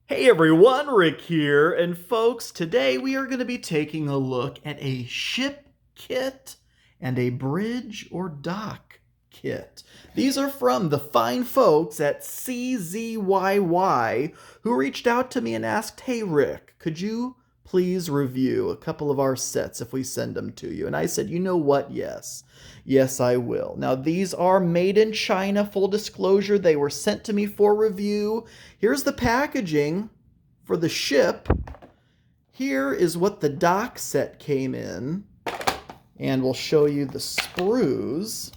Hey everyone, Rick here, and folks, today we are going to be taking a look at a ship kit and a bridge or dock kit. These are from the fine folks at CZYY who reached out to me and asked, hey Rick, could you please review a couple of our sets if we send them to you? And I said, you know what, yes. Yes, I will. Now, these are made in China, full disclosure. They were sent to me for review. Here's the packaging for the ship. Here is what the dock set came in. And we'll show you the sprues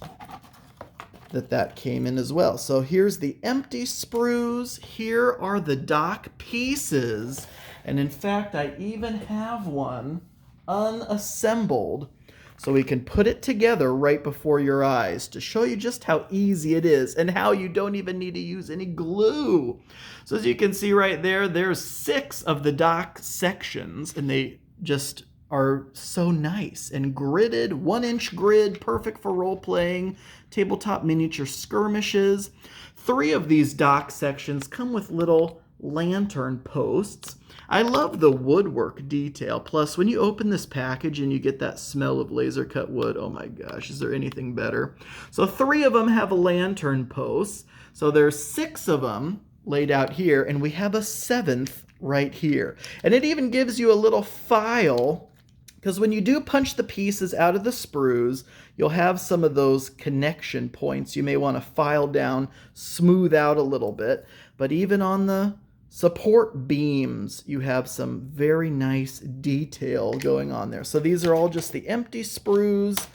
that came in as well. So here's the empty sprues. Here are the dock pieces. And in fact, I even have one unassembled, so we can put it together right before your eyes to show you just how easy it is and how you don't even need to use any glue. So as you can see right there, there's 6 of the dock sections, and they just are so nice and gridded, 1-inch grid, perfect for role-playing, tabletop miniature skirmishes. 3 of these dock sections come with little lantern posts. I love the woodwork detail. Plus, when you open this package and you get that smell of laser cut wood, oh my gosh, is there anything better? So 3 of them have a lantern post. So there's 6 of them laid out here, and we have a 7th right here. And it even gives you a little file, because when you do punch the pieces out of the sprues, you'll have some of those connection points you may want to file down, smooth out a little bit. But even on the support beams, you have some very nice detail going on there. So these are all just the empty sprues,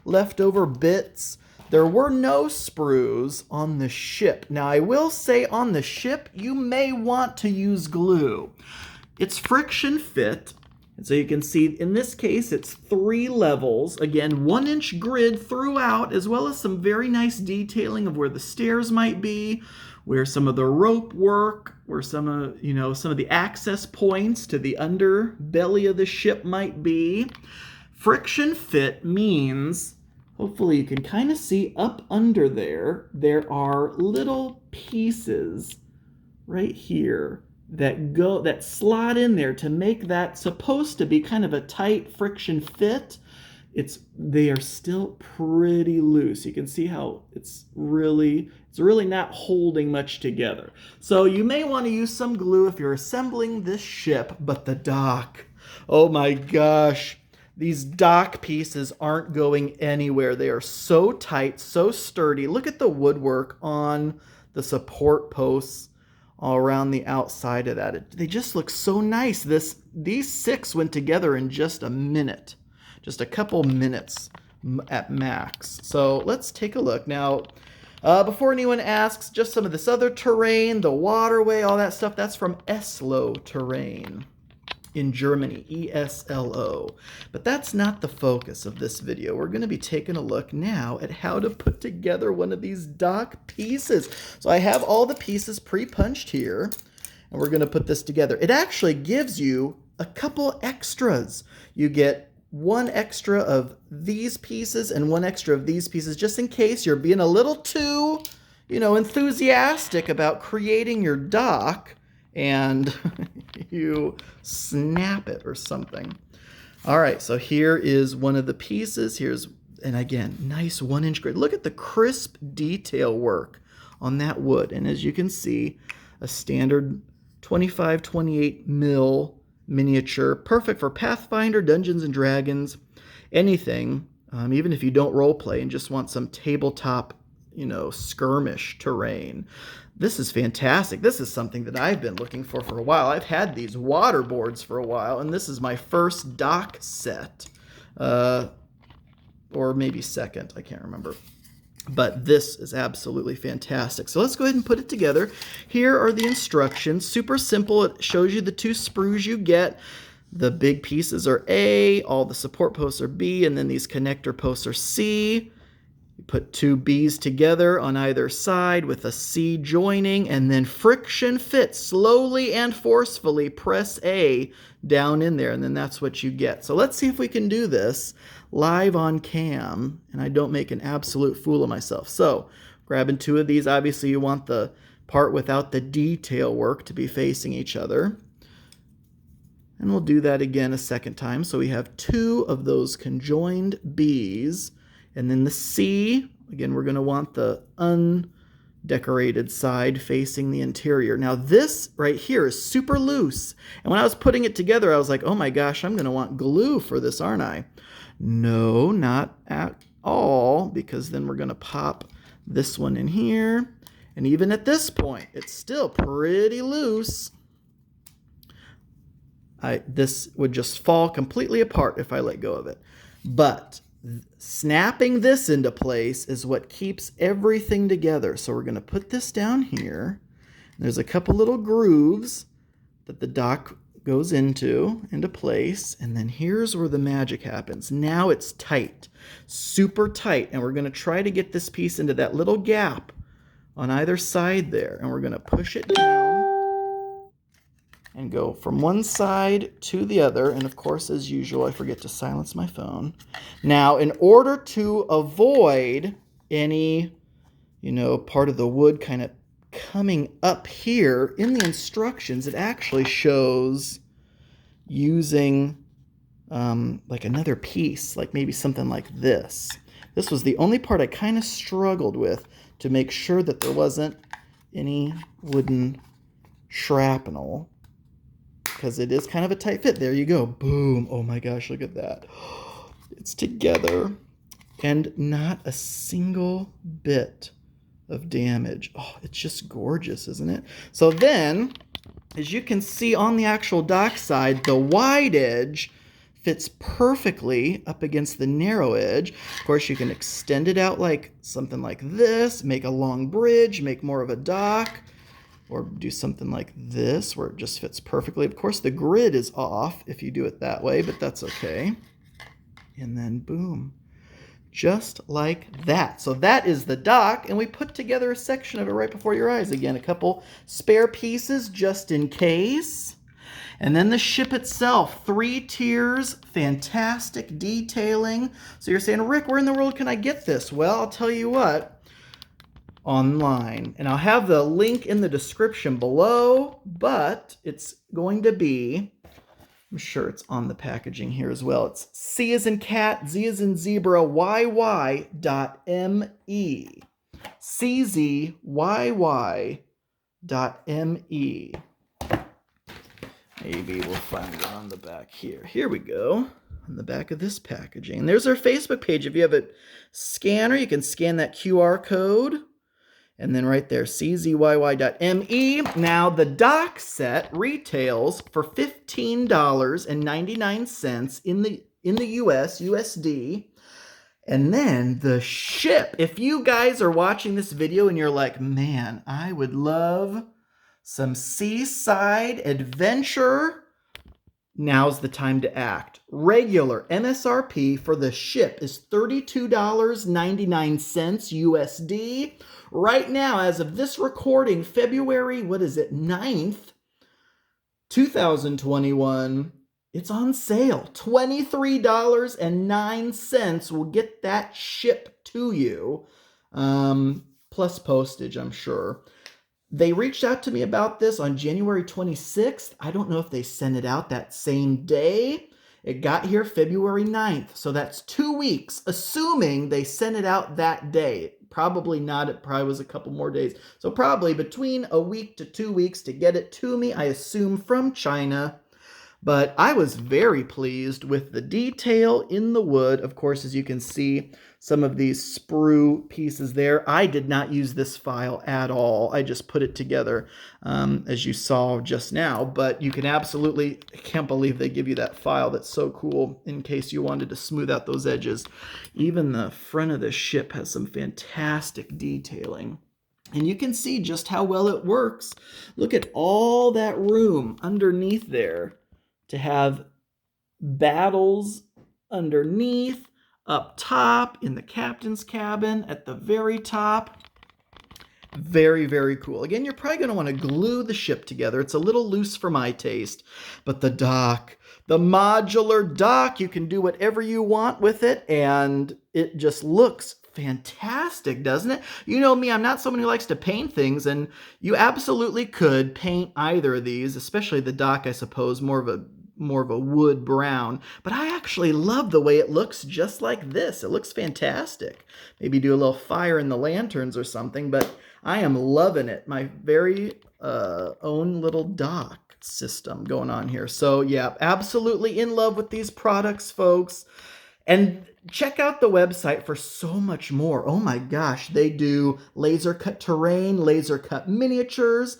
leftover bits. There were no sprues on the ship. Now I will say on the ship, you may want to use glue. It's friction fit. And so you can see in this case, it's 3 levels. Again, 1-inch grid throughout, as well as some very nice detailing of where the stairs might be, where some of the rope work, where some of the access points to the underbelly of the ship might be. Friction fit means, hopefully you can kind of see up under there are little pieces right here that slot in there to make that supposed to be kind of a tight friction fit. They are still pretty loose. You can see how it's really not holding much together. So you may want to use some glue if you're assembling this ship, but the dock, oh my gosh, these dock pieces aren't going anywhere. They are so tight, so sturdy. Look at the woodwork on the support posts all around the outside of that. They just look so nice. These 6 went together in just a minute. Just a couple minutes at max. So let's take a look. Now, before anyone asks, just some of this other terrain, the waterway, all that stuff, that's from Eslo Terrain in Germany, ESLO. But that's not the focus of this video. We're going to be taking a look now at how to put together one of these dock pieces. So I have all the pieces pre-punched here, and we're going to put this together. It actually gives you a couple extras. You get 1 extra of these pieces and 1 extra of these pieces, just in case you're being a little too, enthusiastic about creating your dock and you snap it or something. All right, so here is one of the pieces. And again, nice 1-inch grid. Look at the crisp detail work on that wood. And as you can see, a standard 25-28 mil miniature, perfect for Pathfinder, Dungeons and Dragons, anything, even if you don't role play and just want some tabletop, skirmish terrain. This is fantastic. This is something that I've been looking for a while. I've had these water boards for a while, and this is my first dock set, or maybe second, I can't remember. But this is absolutely fantastic. So let's go ahead and put it together. Here are the instructions. Super simple. It shows you the 2 sprues you get. The big pieces are A, all the support posts are B, and then these connector posts are C. You put 2 B's together on either side with a C joining, and then friction fit. Slowly and forcefully press A down in there, and then that's what you get. So let's see if we can do this live on cam, and I don't make an absolute fool of myself. So grabbing 2 of these, obviously you want the part without the detail work to be facing each other. And we'll do that again a second time. So we have 2 of those conjoined Bs. And then the C, again, we're going to want the undecorated side facing the interior. Now this right here is super loose. And when I was putting it together, I was like, oh my gosh, I'm going to want glue for this, aren't I? No, not at all, because then we're going to pop this one in here. And even at this point, it's still pretty loose. This would just fall completely apart if I let go of it. But snapping this into place is what keeps everything together. So we're going to put this down here. There's a couple little grooves that the dock goes into place. And then here's where the magic happens. Now it's tight, super tight. And we're going to try to get this piece into that little gap on either side there. And we're going to push it down and go from one side to the other. And of course, as usual, I forget to silence my phone. Now, in order to avoid any, part of the wood kind of coming up here, in the instructions, it actually shows using like another piece, like maybe something like this. This was the only part I kind of struggled with to make sure that there wasn't any wooden shrapnel, because it is kind of a tight fit. There you go. Boom. Oh my gosh, look at that. It's together and not a single bit of damage. Oh, it's just gorgeous, isn't it? So then, as you can see on the actual dock side, the wide edge fits perfectly up against the narrow edge. Of course, you can extend it out like something like this, make a long bridge, make more of a dock, or do something like this where it just fits perfectly. Of course, the grid is off if you do it that way, but that's okay. And then boom, just like that. So that is the dock, and we put together a section of it right before your eyes. Again, a couple spare pieces just in case. And then the ship itself, 3 tiers, fantastic detailing. So you're saying, Rick, where in the world can I get this? Well, I'll tell you what. Online, and I'll have the link in the description below, but it's going to be, I'm sure it's on the packaging here as well. It's C as in cat, Z as in zebra, YY.me. CZYY.me. Maybe we'll find it on the back here. Here we go. On the back of this packaging. And there's our Facebook page. If you have a scanner, you can scan that QR code. And then right there, CZYY.me. Now, the dock set retails for $15.99 in the US, USD. And then the ship, if you guys are watching this video and you're like, man, I would love some seaside adventure, now's the time to act. Regular MSRP for the ship is $32.99 USD. Right now, as of this recording, February, 9th, 2021, it's on sale. $23.09 will get that shipped to you, plus postage, I'm sure. They reached out to me about this on January 26th. I don't know if they sent it out that same day. It got here February 9th, so that's 2 weeks, assuming they sent it out that day. Probably not. It probably was a couple more days. So probably between a week to 2 weeks to get it to me, I assume from China. But I was very pleased with the detail in the wood. Of course, as you can see, some of these sprue pieces there. I did not use this file at all. I just put it together as you saw just now. But you can absolutely, I can't believe they give you that file. That's so cool in case you wanted to smooth out those edges. Even the front of the ship has some fantastic detailing. And you can see just how well it works. Look at all that room underneath there to have battles underneath, up top, in the captain's cabin, at the very top. Very, very cool. Again, you're probably going to want to glue the ship together. It's a little loose for my taste, but the dock, the modular dock, you can do whatever you want with it, and it just looks fantastic, doesn't it? You know me, I'm not someone who likes to paint things, and you absolutely could paint either of these, especially the dock, I suppose, more of a wood brown. But I actually love the way it looks just like this. It looks fantastic. Maybe do a little fire in the lanterns or something, but I am loving it. My very own little dock system going on here. So yeah, absolutely in love with these products, folks. And check out the website for so much more. Oh my gosh, they do laser cut terrain, laser cut miniatures,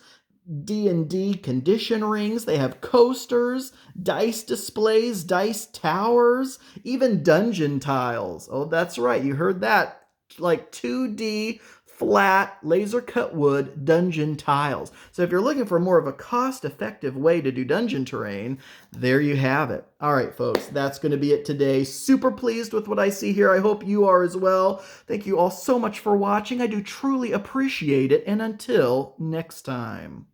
D&D condition rings. They have coasters, dice displays, dice towers, even dungeon tiles. Oh, that's right. You heard that. Like 2D flat laser cut wood dungeon tiles. So if you're looking for more of a cost-effective way to do dungeon terrain, there you have it. All right, folks, that's going to be it today. Super pleased with what I see here. I hope you are as well. Thank you all so much for watching. I do truly appreciate it. And until next time.